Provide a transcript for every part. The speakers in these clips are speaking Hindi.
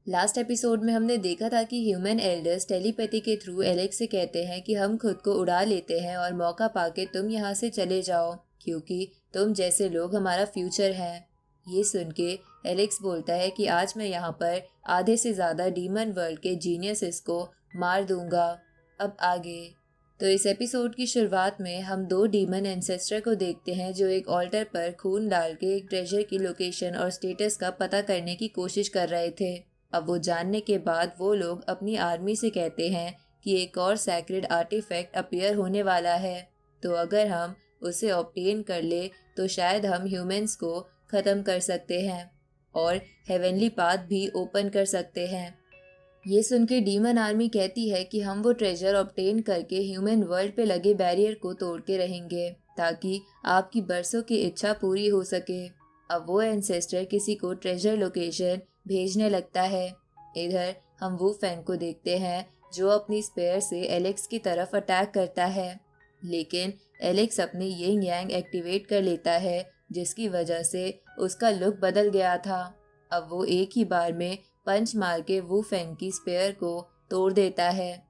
लास्ट एपिसोड में हमने देखा था कि ह्यूमन एल्डर्स टेलीपैथी के थ्रू एलेक्स से कहते हैं कि हम खुद को उड़ा लेते हैं और मौका पाके तुम यहाँ से चले जाओ क्योंकि तुम जैसे लोग हमारा फ्यूचर हैं। ये सुन के एलेक्स बोलता है कि आज मैं यहाँ पर आधे से ज़्यादा डीमन वर्ल्ड के जीनियसेस को मार दूंगा। अब आगे तो इस एपिसोड की शुरुआत में हम दो डीमन एंसेस्टर को देखते हैं जो एक ऑल्टर पर खून डाल के एक ट्रेजर की लोकेशन और स्टेटस का पता करने की कोशिश कर रहे थे। अब वो जानने के बाद वो लोग अपनी आर्मी से कहते हैं कि एक और सैक्रेड आर्टिफैक्ट अपीयर होने वाला है, तो अगर हम उसे ऑब्टेन कर ले तो शायद हम ह्यूमंस को ख़त्म कर सकते हैं और हेवनली पाथ भी ओपन कर सकते हैं। ये सुन के डीमन आर्मी कहती है कि हम वो ट्रेजर ऑब्टेन करके ह्यूमन वर्ल्ड पे लगे बैरियर को तोड़ के रहेंगे ताकि आपकी बरसों की इच्छा पूरी हो सके। अब वो एंसेस्टर किसी को ट्रेजर लोकेशन भेजने लगता है। इधर हम वू फैंग को देखते हैं जो अपनी स्पेयर से एलेक्स की तरफ अटैक करता है, लेकिन एलेक्स अपने यिंग यांग एक्टिवेट कर लेता है जिसकी वजह से उसका लुक बदल गया था। अब वो एक ही बार में पंच मार के वू फैंग की स्पेयर को तोड़ देता है,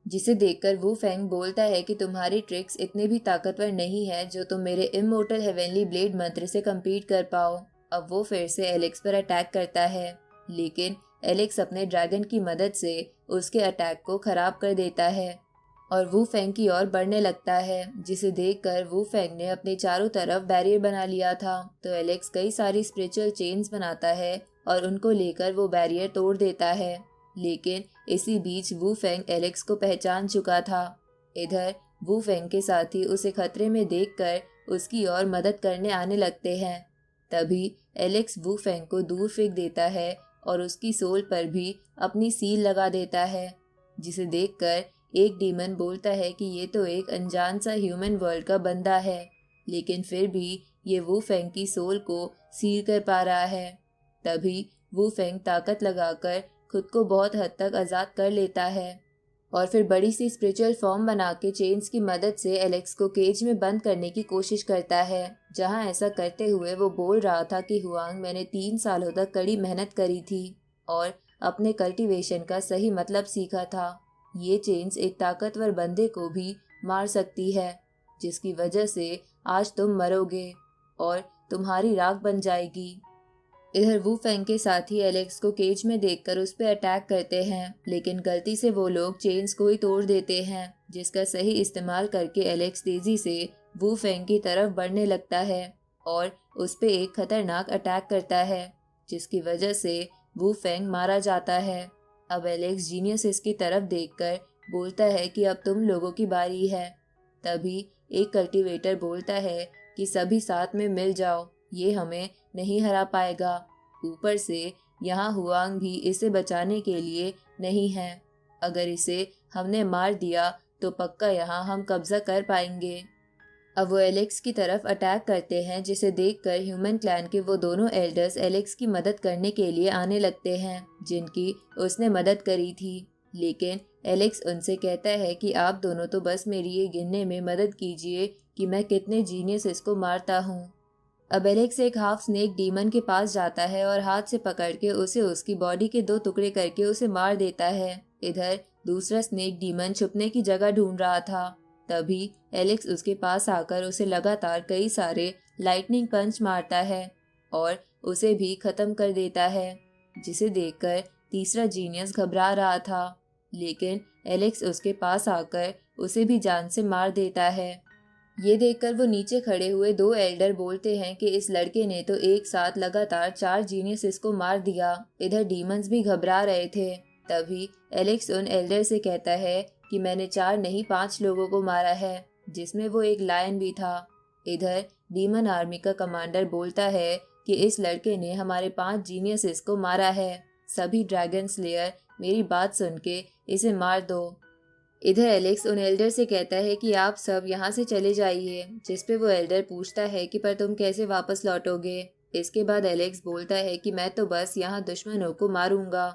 जिसे देखकर वू फैंग बोलता है कि तुम्हारी ट्रिक्स इतने भी ताकतवर नहीं है जो तुम मेरे इमोर्टल हेवनली ब्लेड मंत्र से कम्पीट कर पाओ। अब वो फिर से एलेक्स पर अटैक करता है, लेकिन एलेक्स अपने ड्रैगन की मदद से उसके अटैक को खराब कर देता है और वू फैंग की ओर बढ़ने लगता है, जिसे देखकर वू फैंग ने अपने चारों तरफ बैरियर बना लिया था। तो एलेक्स कई सारी स्पिरिचुअल चेन्स बनाता है और उनको लेकर वो बैरियर तोड़ देता है, लेकिन इसी बीच वू फैंग एलेक्स को पहचान चुका था। इधर वू फैंग के साथी उसे खतरे में देखकर उसकी ओर मदद करने आने लगते हैं। तभी एलेक्स वू फैंग को दूर फेंक देता है और उसकी सोल पर भी अपनी सील लगा देता है, जिसे देखकर एक डीमन बोलता है कि ये तो एक अनजान सा ह्यूमन वर्ल्ड का बंदा है, लेकिन फिर भी ये वू फैंग की सोल को सील कर पा रहा है। तभी वू फैंग ताकत लगाकर खुद को बहुत हद तक आज़ाद कर लेता है और फिर बड़ी सी स्पिरिचुअल फॉर्म बना के चेन्स की मदद से एलेक्स को केज में बंद करने की कोशिश करता है। जहां ऐसा करते हुए वो बोल रहा था कि हुआंग, मैंने 3 सालों तक कड़ी मेहनत करी थी और अपने कल्टीवेशन का सही मतलब सीखा था। ये चेन्स एक ताकतवर बंदे को भी मार सकती है, जिसकी वजह से आज तुम मरोगे और तुम्हारी राख बन जाएगी। इधर वू फैंग के साथी एलेक्स को केज में देखकर उस पर अटैक करते हैं, लेकिन गलती से वो लोग चेन्स को ही तोड़ देते हैं, जिसका सही इस्तेमाल करके एलेक्स तेजी से वू फैंग की तरफ बढ़ने लगता है और उस पे एक खतरनाक अटैक करता है, जिसकी वजह से वू फैंग मारा जाता है। अब एलेक्स जीनियस की तरफ देखकर बोलता है कि अब तुम लोगों की बारी है। तभी एक कल्टीवेटर बोलता है कि सभी साथ में मिल जाओ, ये हमें नहीं हरा पाएगा। ऊपर से यहाँ हुआंग भी इसे बचाने के लिए नहीं है। अगर इसे हमने मार दिया तो पक्का यहाँ हम कब्जा कर पाएंगे। अब वो एलेक्स की तरफ अटैक करते हैं, जिसे देखकर ह्यूमन क्लैन के वो दोनों एल्डर्स एलेक्स की मदद करने के लिए आने लगते हैं जिनकी उसने मदद करी थी। लेकिन एलेक्स उनसे कहता है कि आप दोनों तो बस मेरी ये गिनने में मदद कीजिए कि मैं कितने जीनियस इसको मारता हूँ। अब एलेक्स एक हाफ स्नेक डीमन के पास जाता है और हाथ से पकड़ के उसे उसकी बॉडी के 2 टुकड़े करके उसे मार देता है। इधर दूसरा स्नेक डीमन छुपने की जगह ढूंढ रहा था। तभी एलेक्स उसके पास आकर उसे लगातार कई सारे लाइटनिंग पंच मारता है और उसे भी खत्म कर देता है, जिसे देखकर तीसरा जीनियस घबरा रहा था, लेकिन एलेक्स उसके पास आकर उसे भी जान से मार देता है। ये देखकर वो नीचे खड़े हुए 2 एल्डर बोलते हैं कि इस लड़के ने तो एक साथ लगातार 4 जीनियस इसको मार दिया। इधर डीमंस भी घबरा रहे थे। तभी एलेक्स उन एल्डर से कहता है कि मैंने 4 नहीं 5 लोगों को मारा है, जिसमें वो एक लायन भी था। इधर डीमन आर्मी का कमांडर बोलता है कि इस लड़के ने हमारे 5 जीनियस को मारा है। सभी ड्रैगन स्लेयर मेरी बात सुन के इसे मार दो। इधर एलेक्स उन एल्डर से कहता है कि आप सब यहाँ से चले जाइए, जिस पे वो एल्डर पूछता है कि पर तुम कैसे वापस लौटोगे। इसके बाद एलेक्स बोलता है कि मैं तो बस यहाँ दुश्मनों को मारूंगा।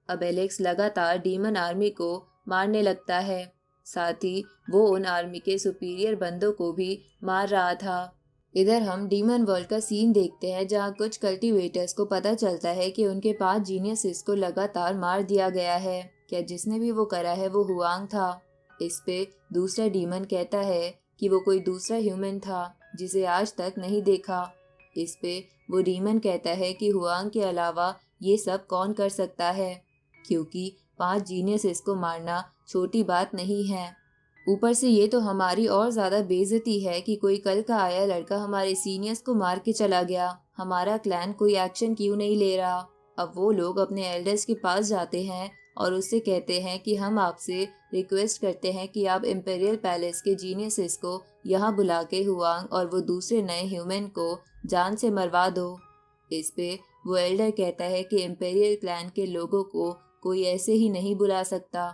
अब एलेक्स लगातार डीमन आर्मी को मारने लगता है, साथ ही वो उन आर्मी के सुपीरियर बंदों को भी मार रहा था। इधर हम डीमन वर्ल्ड का सीन देखते हैं जहां कुछ कल्टीवेटर्स को पता चलता है कि उनके 5 जीनियसेस को लगातार मार दिया गया है। क्या जिसने भी वो करा है वो हुआंग था? इस पे दूसरा डीमन कहता है कि वो कोई दूसरा ह्यूमन था जिसे आज तक नहीं देखा। इस पे वो डीमन कहता है कि हुआंग के अलावा ये सब कौन कर सकता है, क्योंकि 5 जीनियसेस को मारना छोटी बात नहीं है। ऊपर से ये तो हमारी और ज़्यादा बेइज्जती है कि कोई कल का आया लड़का हमारे सीनियर्स को मार के चला गया। हमारा क्लैन कोई एक्शन क्यों नहीं ले रहा? अब वो लोग अपने एल्डर्स के पास जाते हैं और उससे कहते हैं कि हम आपसे रिक्वेस्ट करते हैं कि आप इम्पेरियल पैलेस के जीनियसेस को यहाँ बुला के हुआंग और वो दूसरे नए ह्यूमन को जान से मरवा दो। इस पे वो एल्डर कहता है कि इम्पेरियल क्लैन के लोगों को कोई ऐसे ही नहीं बुला सकता।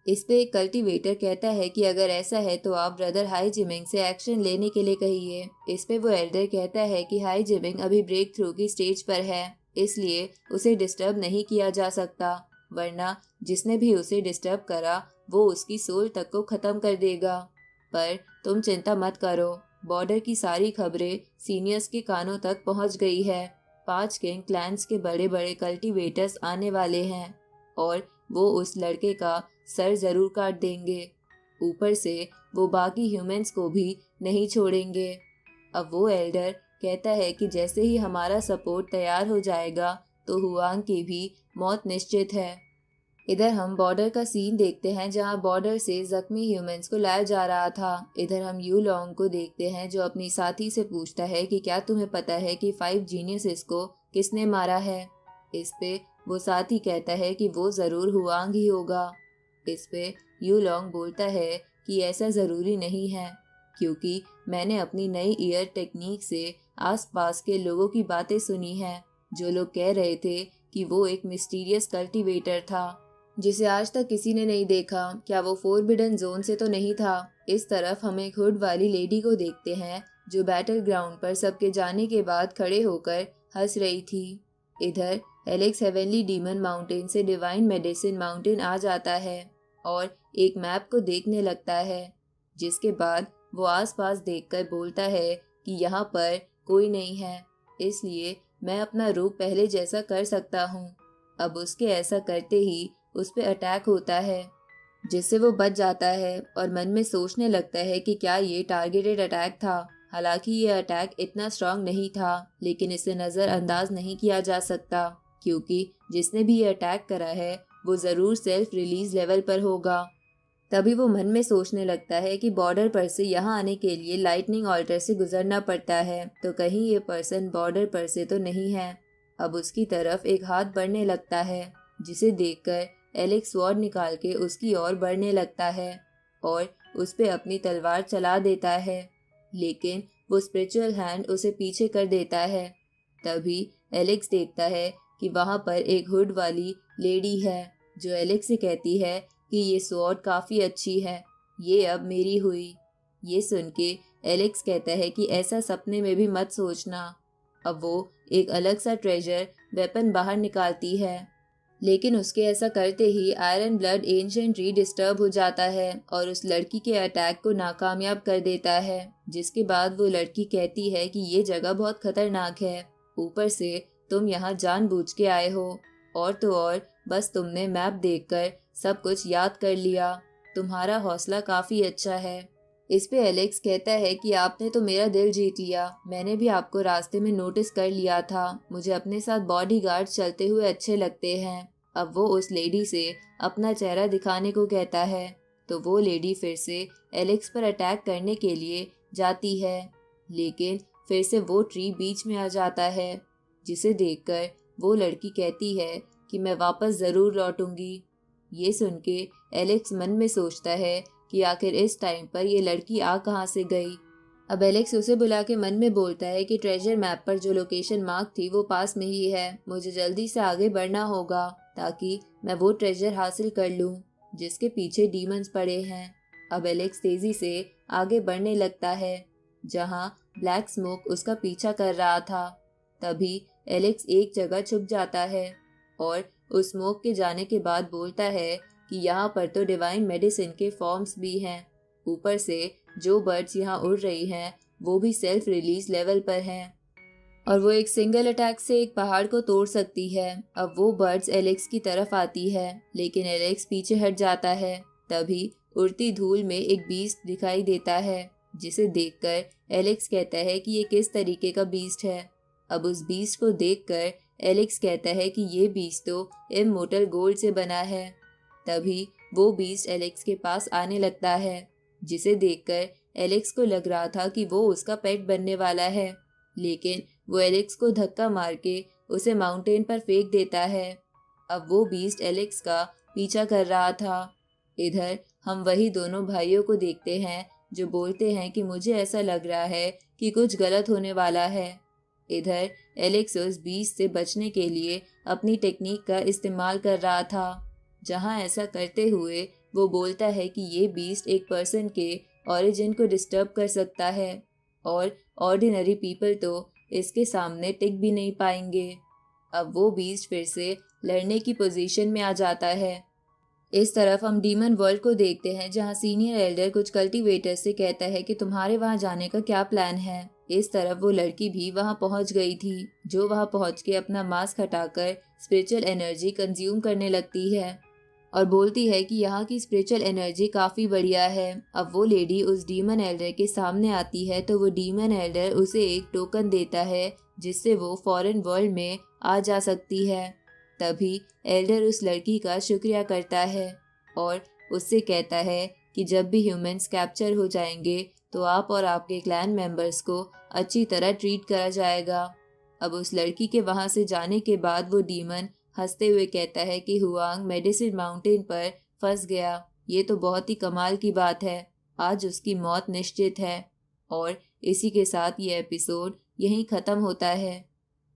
इस पे एक कल्टीवेटर कहता है कि अगर ऐसा है तो आप ब्रदर हाई जिमिंग से एक्शन लेने के लिए कहिए। इस पे वो एल्डर कहता है कि हाई जिमिंग अभी ब्रेक थ्रू की स्टेज पर है, इसलिए उसे डिस्टर्ब नहीं किया जा सकता, वरना जिसने भी उसे डिस्टर्ब करा वो उसकी सोल तक को ख़त्म कर देगा। पर तुम चिंता मत करो, बॉर्डर की सारी खबरें सीनियर्स के कानों तक पहुंच गई है। 5 किंग क्लैंस के बड़े बड़े कल्टीवेटर्स आने वाले हैं और वो उस लड़के का सर जरूर काट देंगे। ऊपर से वो बाकी ह्यूमंस को भी नहीं छोड़ेंगे। अब वो एल्डर कहता है कि जैसे ही हमारा सपोर्ट तैयार हो जाएगा तो हुआंग की भी मौत निश्चित है। इधर हम बॉर्डर का सीन देखते हैं जहां बॉर्डर से जख्मी ह्यूमंस को लाया जा रहा था। इधर हम यू लॉन्ग को देखते हैं जो अपनी साथी से पूछता है कि क्या तुम्हें पता है कि 5 जीनियसेस को किसने मारा है। इस पे वो साथी कहता है कि वो ज़रूर हुआंग ही होगा। इस पे यू लॉन्ग बोलता है कि ऐसा ज़रूरी नहीं है, क्योंकि मैंने अपनी नई ईयर टेक्निक से आसपास के लोगों की बातें सुनी हैं, जो लोग कह रहे थे कि वो एक मिस्टीरियस कल्टीवेटर था जिसे आज तक किसी ने नहीं देखा। क्या वो फोरबिडन जोन से तो नहीं था? इस तरफ हम एक हुड वाली लेडी को देखते हैं जो बैटल ग्राउंड पर सबके जाने के बाद खड़े होकर हंस रही थी। इधर एलेक्स हेवनली डीमन माउंटेन से डिवाइन मेडिसिन माउंटेन आ जाता है और एक मैप को देखने लगता है, जिसके बाद वो आसपास देखकर बोलता है कि यहाँ पर कोई नहीं है, इसलिए मैं अपना रूप पहले जैसा कर सकता हूँ। अब उसके ऐसा करते ही उस पर अटैक होता है, जिससे वो बच जाता है और मन में सोचने लगता है कि क्या ये टारगेटेड अटैक था। हालांकि ये अटैक इतना स्ट्रांग नहीं था, लेकिन इसे नज़रअंदाज नहीं किया जा सकता, क्योंकि जिसने भी ये अटैक करा है वो ज़रूर सेल्फ रिलीज लेवल पर होगा। तभी वो मन में सोचने लगता है कि बॉर्डर पर से यहाँ आने के लिए लाइटनिंग ऑल्टर से गुजरना पड़ता है, तो कहीं ये पर्सन बॉर्डर पर से तो नहीं है। अब उसकी तरफ एक हाथ बढ़ने लगता है, जिसे देखकर एलेक्स स्वॉर्ड निकाल के उसकी ओर बढ़ने लगता है और उस पे अपनी तलवार चला देता है, लेकिन वो स्पिरिचुअल हैंड उसे पीछे कर देता है। तभी एलेक्स देखता है कि वहाँ पर एक हुड वाली लेडी है जो एलेक्स से कहती है कि ये स्वॉर्ड काफ़ी अच्छी है, ये अब मेरी हुई। ये सुन के एलेक्स कहता है कि ऐसा सपने में भी मत सोचना। अब वो एक अलग सा ट्रेजर वेपन बाहर निकालती है, लेकिन उसके ऐसा करते ही iron blood ancient tree disturb हो जाता है और उस लड़की के अटैक को नाकामयाब कर देता है, जिसके बाद वो लड़की कहती है कि ये जगह बहुत खतरनाक है, ऊपर से तुम यहाँ जानबूझ के आए हो, और तो और बस तुमने मैप देखकर सब कुछ याद कर लिया, तुम्हारा हौसला काफ़ी अच्छा है। इस पे एलेक्स कहता है कि आपने तो मेरा दिल जीत लिया, मैंने भी आपको रास्ते में नोटिस कर लिया था, मुझे अपने साथ बॉडीगार्ड चलते हुए अच्छे लगते हैं। अब वो उस लेडी से अपना चेहरा दिखाने को कहता है, तो वो लेडी फिर से एलेक्स पर अटैक करने के लिए जाती है, लेकिन फिर से वो ट्री बीच में आ जाता है, जिसे देखकर वो लड़की कहती है कि मैं वापस ज़रूर लौटूंगी। ये सुन के एलेक्स मन में सोचता है कि आखिर इस टाइम पर ये लड़की आ कहाँ से गई। अब एलेक्स उसे बुला के मन में बोलता है कि ट्रेजर मैप पर जो लोकेशन मार्क थी वो पास में ही है, मुझे जल्दी से आगे बढ़ना होगा ताकि मैं वो ट्रेजर हासिल कर लूँ जिसके पीछे डीमंस पड़े हैं। अब एलेक्स तेजी से आगे बढ़ने लगता है जहाँ ब्लैक स्मोक उसका पीछा कर रहा था। तभी एलेक्स एक जगह छुप जाता है और उस स्मोक के जाने के बाद बोलता है कि यहाँ पर तो डिवाइन मेडिसिन के फॉर्म्स भी हैं, ऊपर से जो बर्ड्स यहाँ उड़ रही हैं वो भी सेल्फ रिलीज लेवल पर हैं और वो एक सिंगल अटैक से एक पहाड़ को तोड़ सकती है। अब वो बर्ड्स एलेक्स की तरफ आती है, लेकिन एलेक्स पीछे हट जाता है। तभी उड़ती धूल में एक बीस्ट दिखाई देता है, जिसे देखकर एलेक्स कहता है कि ये किस तरीके का बीस्ट है। अब उस बीस्ट को देखकर एलेक्स कहता है कि ये बीस्ट तो इमोर्टल गोल्ड से बना है। तभी वो बीस्ट एलेक्स के पास आने लगता है, जिसे देखकर एलेक्स को लग रहा था कि वो उसका पेट बनने वाला है, लेकिन वो एलेक्स को धक्का मार के उसे माउंटेन पर फेंक देता है। अब वो बीस्ट एलेक्स का पीछा कर रहा था। इधर हम वही दोनों भाइयों को देखते हैं जो बोलते हैं कि मुझे ऐसा लग रहा है कि कुछ गलत होने वाला है। इधर एलेक्स उस बीस्ट से बचने के लिए अपनी टेक्निक का इस्तेमाल कर रहा था, जहां ऐसा करते हुए वो बोलता है कि ये बीस्ट एक पर्सन के ओरिजिन को डिस्टर्ब कर सकता है और ऑर्डिनरी पीपल तो इसके सामने टिक भी नहीं पाएंगे। अब वो बीस्ट फिर से लड़ने की पोजीशन में आ जाता है। इस तरफ हम डीमन वर्ल्ड को देखते हैं, जहां सीनियर एल्डर कुछ कल्टीवेटर से कहता है कि तुम्हारे वहां जाने का क्या प्लान है। इस तरफ वो लड़की भी वहां पहुंच गई थी, जो वहां पहुंच के अपना मास्क हटाकर स्पिरिचुअल एनर्जी कंज्यूम करने लगती है और बोलती है कि यहाँ की स्पिरिचुअल एनर्जी काफ़ी बढ़िया है। अब वो लेडी उस डीमन एल्डर के सामने आती है, तो वो डीमन एल्डर उसे एक टोकन देता है, जिससे वो फॉरेन वर्ल्ड में आ जा सकती है। तभी एल्डर उस लड़की का शुक्रिया करता है और उससे कहता है कि जब भी ह्यूमंस कैप्चर हो जाएंगे तो आप और आपके क्लैन मेंबर्स को अच्छी तरह ट्रीट करा जाएगा। अब उस लड़की के वहाँ से जाने के बाद वो डीमन हंसते हुए कहता है कि हुआंग मेडिसिन माउंटेन पर फंस गया। ये तो बहुत ही कमाल की बात है, आज उसकी मौत निश्चित है। और इसी के साथ ये एपिसोड यहीं ख़त्म होता है।